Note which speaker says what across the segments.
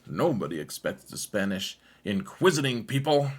Speaker 1: Nobody expects the Spanish inquisiting people.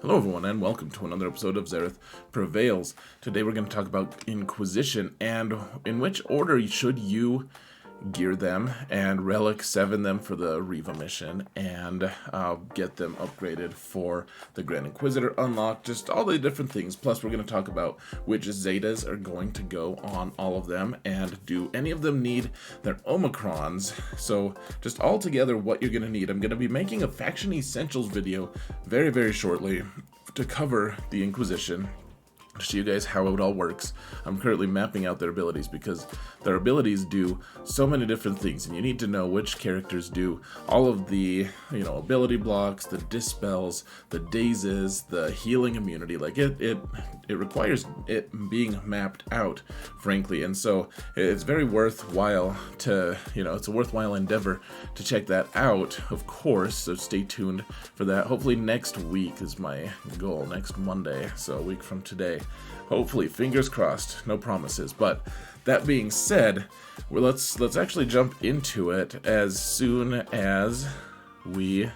Speaker 1: Hello everyone and welcome to another episode of Zetas Prevails. Today we're going to talk about Inquisition and in which order should you gear them and Relic 7 them for the Riva mission and get them upgraded for the Grand Inquisitor unlock, just all the different things. Plus we're going to talk about which Zetas are going to go on all of them and do any of them need their Omicrons. So just all together what you're going to need. I'm going to be making a Faction Essentials video very shortly to cover the Inquisition, to show you guys how it all works. I'm currently mapping out their abilities because their abilities do so many different things and you need to know which characters do all of the, ability blocks, the dispels, the dazes, the healing immunity. Like it requires it being mapped out, frankly, and so it's very worthwhile to, it's a worthwhile endeavor to check that out, of course, so stay tuned for that. Hopefully next week is my goal, next Monday, so a week from today. Hopefully, fingers crossed, no promises. But that being said, let's actually jump into it as soon as we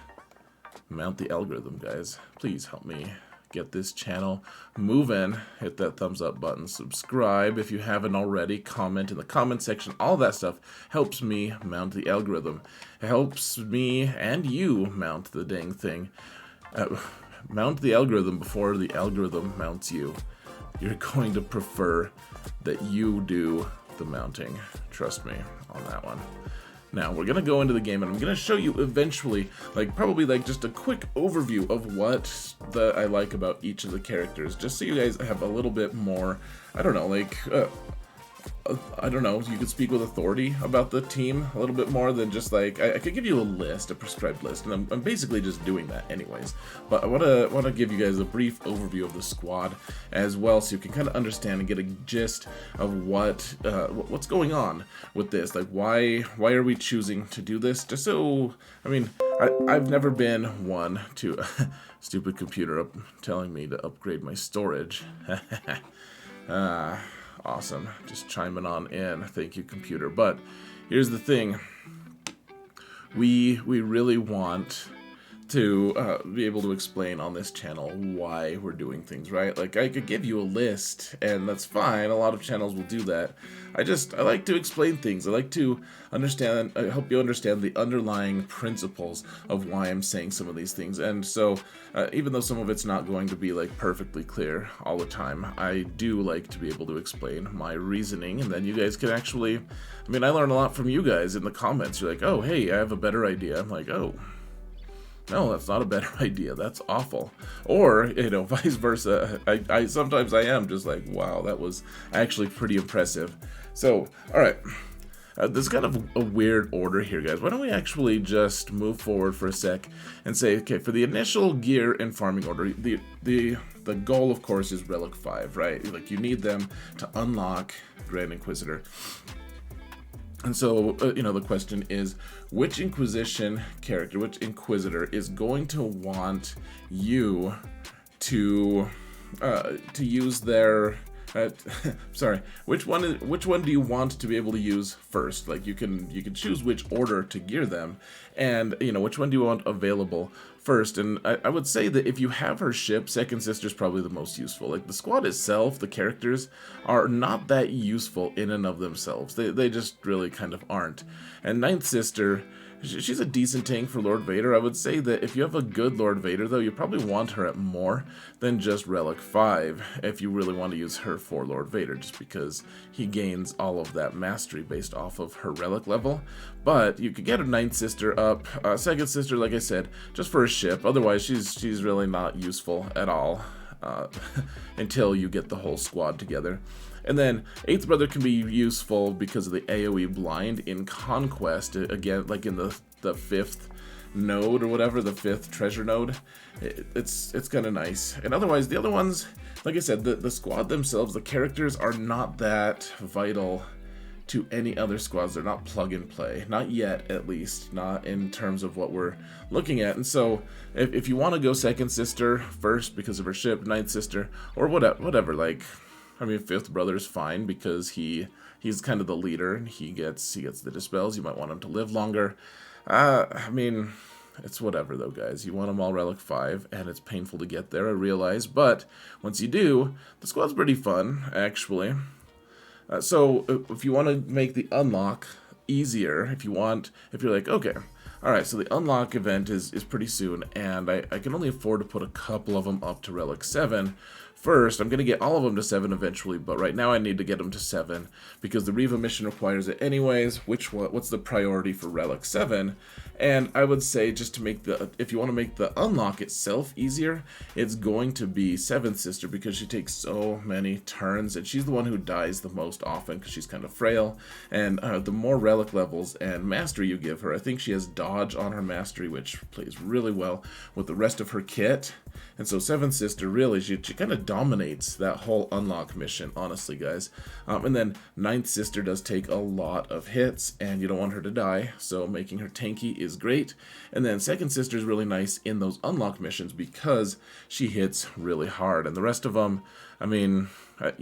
Speaker 1: mount the algorithm, guys. Please help me get this channel moving. Hit that thumbs up button, subscribe if you haven't already, comment in the comment section. All that stuff helps me mount the algorithm. It helps me and you mount the dang thing. Mount the algorithm before the algorithm mounts you. You're going to prefer that you do the mounting. Trust me on that one. Now, we're going to go into the game, and I'm going to show you eventually, probably just a quick overview of what I like about each of the characters, just so you guys have a little bit more, I don't know, you could speak with authority about the team a little bit more than just I could give you a list, a prescribed list, and I'm basically just doing that anyways. But I want to give you guys a brief overview of the squad as well, so you can kind of understand and get a gist of what's going on with this. Why are we choosing to do this? Just so, I've never been one to stupid computer telling me to upgrade my storage. Awesome. Just chiming on in. Thank you, computer. But here's the thing. We really want to be able to explain on this channel why we're doing things, right? I could give you a list, and that's fine. A lot of channels will do that. I like to explain things. I like to help you understand the underlying principles of why I'm saying some of these things. And so, even though some of it's not going to be perfectly clear all the time, I do like to be able to explain my reasoning, and then you guys can actually, I learn a lot from you guys in the comments. You're like, oh, hey, I have a better idea. I'm like, oh, no, that's not a better idea. That's awful. Or, vice versa. I sometimes I am just like, wow, that was actually pretty impressive. So, all right. There's kind of a weird order here, guys. Why don't we actually just move forward for a sec and say, okay, for the initial gear and farming order, the goal, of course, is Relic 5, right? You need them to unlock Grand Inquisitor. And so, the question is, which Inquisition character, which Inquisitor is going to want you to use their... which one do you want to be able to use first? You can choose which order to gear them, and which one do you want available first. And I would say that if you have her ship, Second Sister's probably the most useful. The squad itself, the characters are not that useful in and of themselves. They just really kind of aren't. And Ninth Sister, she's a decent tank for Lord Vader. I would say that if you have a good Lord Vader, though, you probably want her at more than just Relic 5 if you really want to use her for Lord Vader, just because he gains all of that mastery based off of her Relic level. But you could get a Ninth Sister up, Second Sister, like I said, just for a ship. Otherwise, she's really not useful at all until you get the whole squad together. And then Eighth Brother can be useful because of the AoE blind in Conquest, again, in the fifth node or whatever, the fifth treasure node. It's kind of nice. And otherwise, the other ones, like I said, the squad themselves, the characters are not that vital to any other squads. They're not plug and play, not yet, at least, not in terms of what we're looking at. And so if you want to go second sister first because of her ship, ninth sister, or whatever, like, I mean, fifth brother is fine because he's kind of the leader and he gets the dispels. You might want him to live longer. I mean, it's whatever though, guys. You want them all relic 5, and it's painful to get there, I realize, but once you do, the squad's pretty fun, actually. So if you want to make the unlock easier, if you're like, okay, alright, so the unlock event is pretty soon, and I can only afford to put a couple of them up to relic 7. First, I'm going to get all of them to 7 eventually, but right now I need to get them to 7 because the Riva mission requires it anyways. What's the priority for relic 7? And I would say, just to make if you want to make the unlock itself easier, it's going to be 7th sister because she takes so many turns, and she's the one who dies the most often because she's kind of frail. And the more relic levels and mastery you give her, I think she has dodge on her mastery, which plays really well with the rest of her kit. And so 7th sister, really, she kind of dominates that whole unlock mission, honestly, guys. And then 9th sister does take a lot of hits, and you don't want her to die, so making her tanky is great. And then 2nd sister is really nice in those unlock missions because she hits really hard. And the rest of them, I mean, I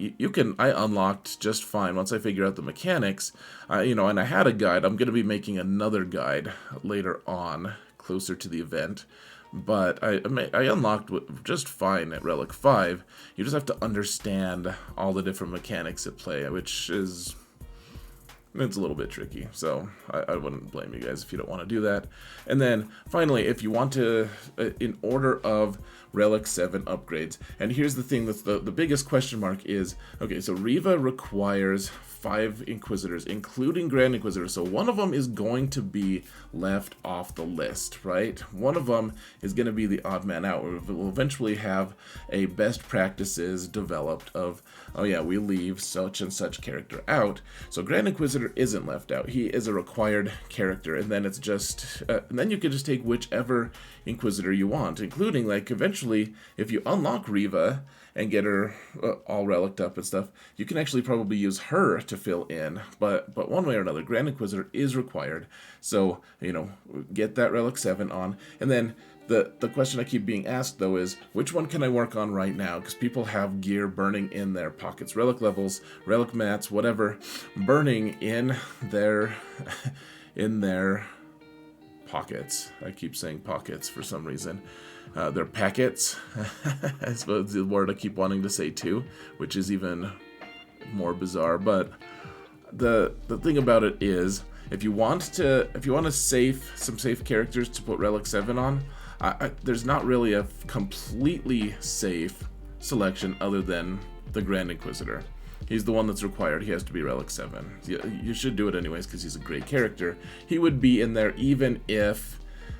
Speaker 1: unlocked just fine once I figure out the mechanics. And I had a guide. I'm going to be making another guide later on, closer to the event. But I unlocked just fine at Relic 5. You just have to understand all the different mechanics at play, which is... it's a little bit tricky, so I wouldn't blame you guys if you don't want to do that. And then, finally, if you want to, in order of Relic 7 upgrades, and here's the thing that's the biggest question mark is, okay, so Riva requires 5 Inquisitors, including Grand Inquisitor, so one of them is going to be left off the list, right? One of them is going to be the odd man out. We'll eventually have a best practices developed of, oh yeah, we leave such and such character out. So Grand Inquisitor isn't left out. He is a required character, and then it's just, and then you can just take whichever Inquisitor you want, including, like, eventually, if you unlock Riva and get her all reliced up and stuff, you can actually probably use her to fill in, but one way or another, Grand Inquisitor is required, so, get that Relic 7 on. And then the question I keep being asked, though, is which one can I work on right now? Because people have gear burning in their pockets, relic levels, relic mats, whatever, burning in their pockets. I keep saying pockets for some reason. Their packets, I suppose the word I keep wanting to say too, which is even more bizarre. But the thing about it is, if you want to save some safe characters to put Relic 7 on, there's not really a completely safe selection other than the Grand Inquisitor. He's the one that's required. He has to be Relic 7. You should do it anyways because he's a great character. He would be in there even if,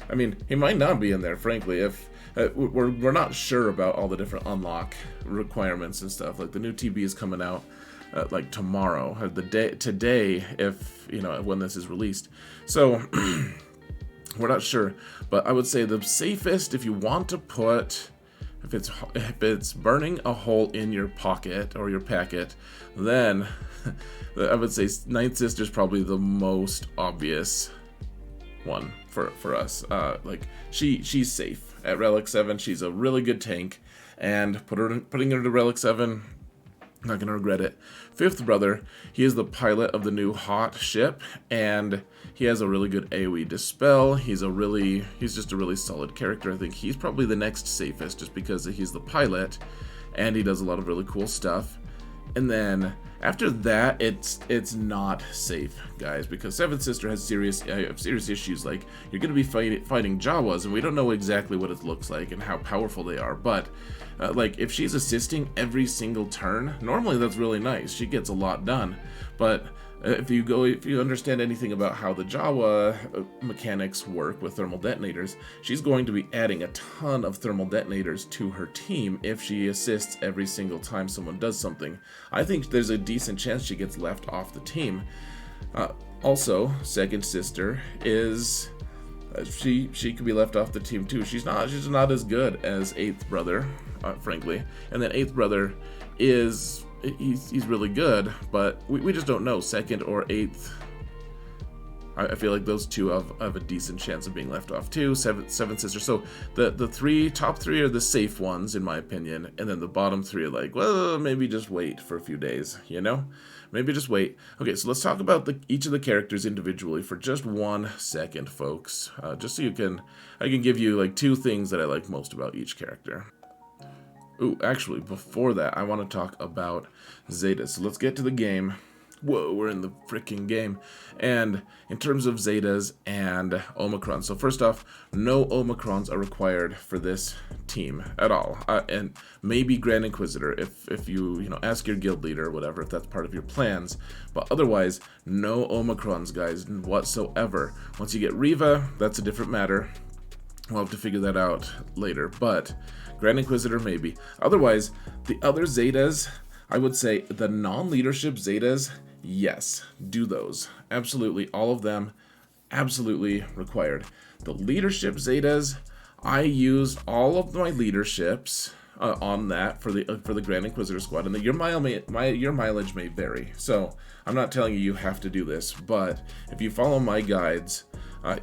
Speaker 1: I mean, he might not be in there, frankly, if we're not sure about all the different unlock requirements and stuff. Like, the new TB is coming out like tomorrow, today, if when this is released. So we're not sure, but I would say the safest, if you want to put, if it's burning a hole in your pocket or your packet, then I would say Ninth Sister's probably the most obvious one for us. Like, she's safe at Relic 7. She's a really good tank, and putting her to Relic 7, not gonna regret it. Fifth brother, he is the pilot of the new hot ship, and he has a really good AoE dispel. He's just a really solid character. I think he's probably the next safest, just because he's the pilot, and he does a lot of really cool stuff. And then after that, it's not safe, guys, because Seventh Sister has serious issues. Like, you're going to be fighting Jawas, and we don't know exactly what it looks like and how powerful they are. But like, if she's assisting every single turn, normally that's really nice. She gets a lot done. But if you understand anything about how the Jawa mechanics work with thermal detonators, she's going to be adding a ton of thermal detonators to her team if she assists every single time someone does something. I think there's a decent chance she gets left off the team. Also, Second Sister is she could be left off the team too. She's not as good as Eighth Brother, frankly. And then Eighth Brother is he's really good, but we just don't know. 2nd or 8th. I feel like those two have a decent chance of being left off too. Seventh sister. So the top three are the safe ones in my opinion, and then the bottom 3 are like, well, maybe just wait for a few days, you know? Maybe just wait. Okay, so let's talk about each of the characters individually for just 1 second, folks. Just so I can give you like 2 things that I like most about each character. Ooh, actually, before that, I want to talk about Zetas. So let's get to the game. Whoa, we're in the freaking game. And in terms of Zetas and Omicron. So first off, no Omicrons are required for this team at all. And maybe Grand Inquisitor if you ask your guild leader or whatever, if that's part of your plans. But otherwise, no Omicrons, guys, whatsoever. Once you get Riva, that's a different matter. We'll have to figure that out later. But Grand Inquisitor, maybe. Otherwise, the other Zetas, I would say the non-leadership Zetas, yes, do those. Absolutely, all of them, absolutely required. The leadership Zetas, I used all of my leaderships on that for the Grand Inquisitor squad, and your mileage may vary. So I'm not telling you have to do this, but if you follow my guides,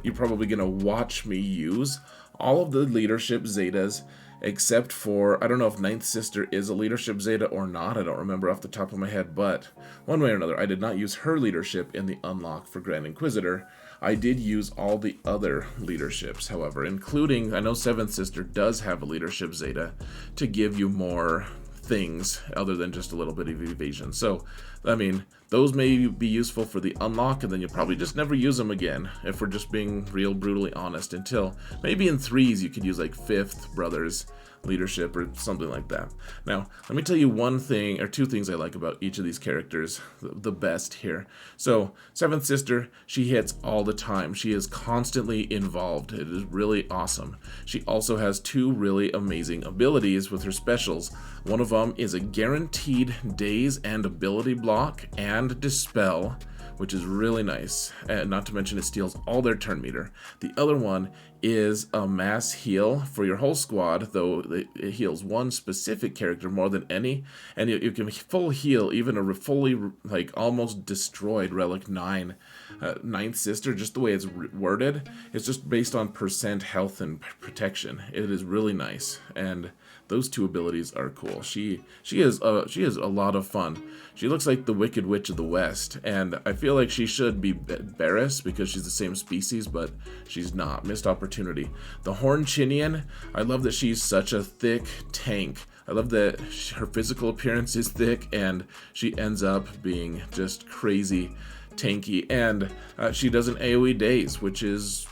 Speaker 1: you're probably gonna watch me use all of the leadership Zetas. Except for, I don't know if 9th Sister is a leadership Zeta or not, I don't remember off the top of my head, but one way or another, I did not use her leadership in the unlock for Grand Inquisitor. I did use all the other leaderships, however, including, I know 7th Sister does have a leadership Zeta to give you more things other than just a little bit of evasion. So, I mean, those may be useful for the unlock, and then you'll probably just never use them again, if we're just being real brutally honest, until maybe in 3s you could use like 5th Brothers leadership or something like that. Now, let me tell you 1 thing or 2 things I like about each of these characters the best here. So, 7th Sister, she hits all the time. She is constantly involved. It is really awesome. She also has 2 really amazing abilities with her specials. One of them is a guaranteed daze and ability block and dispel, which is really nice, and not to mention it steals all their turn meter. The other one is a mass heal for your whole squad, though it heals one specific character more than any, and you can full heal even a fully, like, almost destroyed Relic 9. 9th Sister, just the way it's worded, it's just based on percent health and protection. It is really nice, and those 2 abilities are cool. She is a lot of fun. She looks like the Wicked Witch of the West, and I feel like she should be Barris because she's the same species, but she's not. Missed opportunity. The Horn Chinian, I love that she's such a thick tank. I love that her physical appearance is thick, and she ends up being just crazy tanky, and she does an AoE daze, which is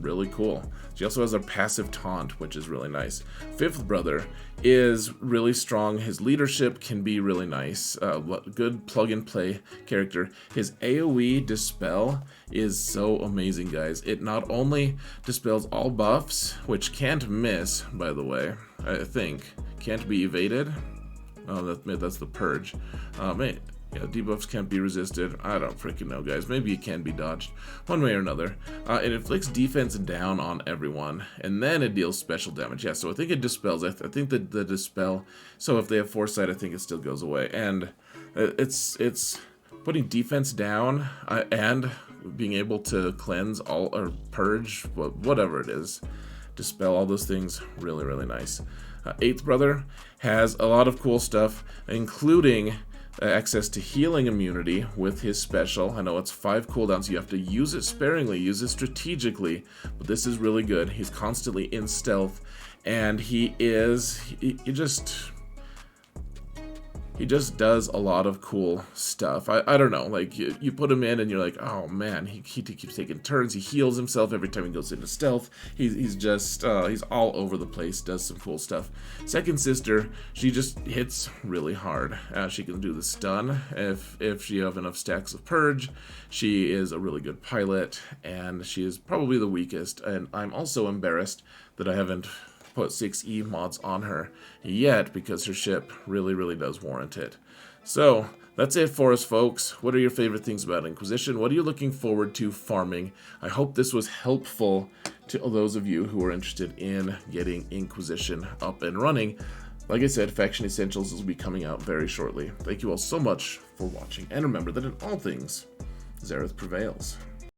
Speaker 1: really cool. She also has a passive taunt, which is really nice. 5th Brother is really strong. His leadership can be really nice. Good plug-and-play character. His AoE dispel is so amazing, guys. It not only dispels all buffs, which can't miss, by the way, I think. Can't be evaded. Oh, that's the purge. Yeah, debuffs can't be resisted. I don't freaking know, guys. Maybe it can be dodged. One way or another. It inflicts defense down on everyone, and then it deals special damage. Yeah, so I think it dispels. I think that the dispel, so if they have foresight, I think it still goes away. And it's putting defense down and being able to cleanse all, or purge, whatever it is. Dispel, all those things, really, really nice. 8th Brother has a lot of cool stuff, including access to healing immunity with his special. I know it's 5 cooldowns, so you have to use it sparingly, use it strategically, but this is really good. He's constantly in stealth, and he just does a lot of cool stuff. I don't know, like, you put him in and you're like, oh man, he keeps taking turns, he heals himself every time he goes into stealth. He's all over the place, does some cool stuff. 2nd Sister, she just hits really hard. She can do the stun if she have enough stacks of purge. She is a really good pilot, and she is probably the weakest, and I'm also embarrassed that I haven't put 6E mods on her yet, because her ship really, really does warrant it. So that's it for us, folks. What are your favorite things about Inquisition? What are you looking forward to farming? I hope this was helpful to those of you who are interested in getting Inquisition up and running. Like I said, Faction Essentials will be coming out very shortly. Thank you all so much for watching, and remember that in all things, Xerath prevails.